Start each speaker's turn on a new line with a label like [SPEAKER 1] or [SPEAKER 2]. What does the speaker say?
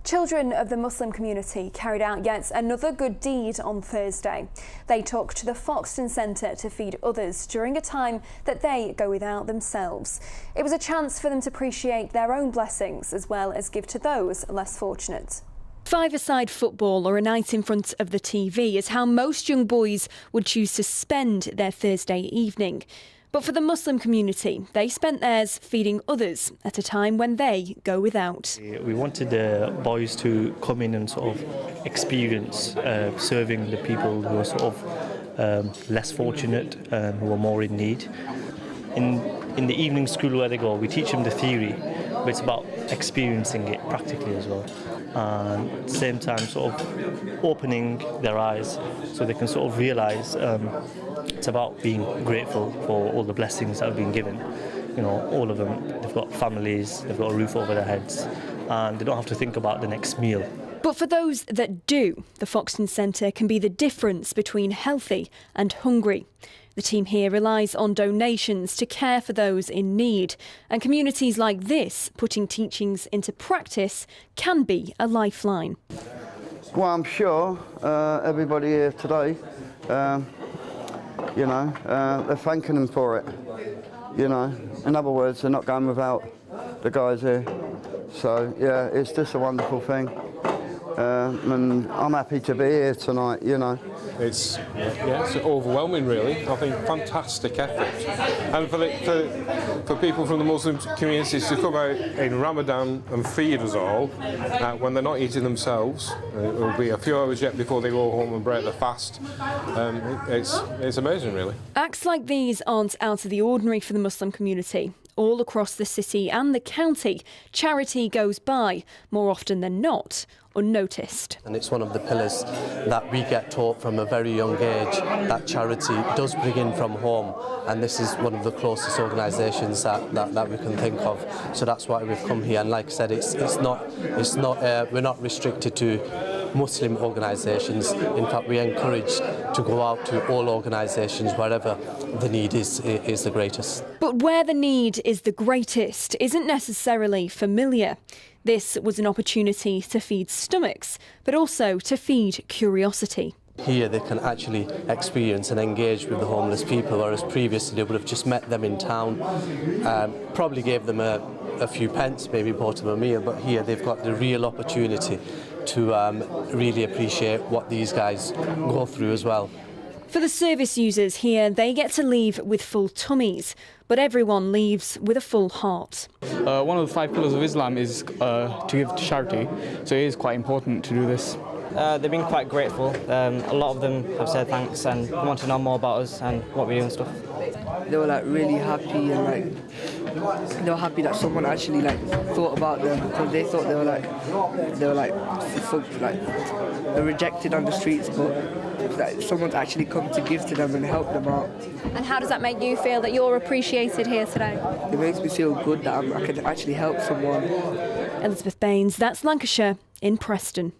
[SPEAKER 1] Children of the Muslim community carried out yet another good deed on Thursday. They took to the Foxton Centre to feed others during a time that they go without themselves. It was a chance for them to appreciate their own blessings as well as give to those less fortunate. Five-a-side football or a night in front of the TV is how most young boys would choose to spend their Thursday evening. But for the Muslim community, they spent theirs feeding others at a time when they go without.
[SPEAKER 2] We wanted the boys to come in and sort of experience serving the people who are sort of less fortunate and who are more in need. In the evening school where they go, we teach them the theory, but it's about experiencing it practically as well. And at the same time sort of opening their eyes so they can sort of realise it's about being grateful for all the blessings that have been given. You know, all of them, they've got families, they've got a roof over their heads, and they don't have to think about the next meal.
[SPEAKER 1] But for those that do, the Foxton Centre can be the difference between healthy and hungry. The team here relies on donations to care for those in need, and communities like this putting teachings into practice can be a lifeline.
[SPEAKER 3] Well, I'm sure everybody here today, they're thanking them for it. You know, in other words, they're not going without the guys here. So yeah, it's just a wonderful thing. And I'm happy to be here tonight, you know.
[SPEAKER 4] It's overwhelming, really. I think fantastic effort. And for people from the Muslim communities to come out in Ramadan and feed us all when they're not eating themselves, it will be a few hours yet before they go home and break their fast. It's amazing, really.
[SPEAKER 1] Acts like these aren't out of the ordinary for the Muslim community. All across the city and the county, charity goes by, more often than not, unnoticed.
[SPEAKER 5] And it's one of the pillars that we get taught from a very young age, that charity does bring in from home, and this is one of the closest organisations that we can think of. So that's why we've come here, and like I said, we're not restricted to Muslim organisations. In fact, we encourage to go out to all organisations wherever the need is the greatest.
[SPEAKER 1] But where the need is the greatest isn't necessarily familiar. This was an opportunity to feed stomachs, but also to feed curiosity.
[SPEAKER 5] Here they can actually experience and engage with the homeless people, whereas previously they would have just met them in town, probably gave them a few pence, maybe bought them a meal, but here they've got the real opportunity to really appreciate what these guys go through as well.
[SPEAKER 1] For the service users here, they get to leave with full tummies, but everyone leaves with a full heart.
[SPEAKER 6] One of the 5 pillars of Islam is to give to charity, so it is quite important to do this.
[SPEAKER 7] They've been quite grateful. A lot of them have said thanks and want to know more about us and what we do and stuff.
[SPEAKER 8] They were really happy, and they were happy that someone actually thought about them, because they thought they were rejected on the streets, but that someone's actually come to give to them and help them out.
[SPEAKER 1] And how does that make you feel that you're appreciated here today?
[SPEAKER 8] It makes me feel good that I can actually help someone.
[SPEAKER 1] Elizabeth Baines, that's Lancashire in Preston.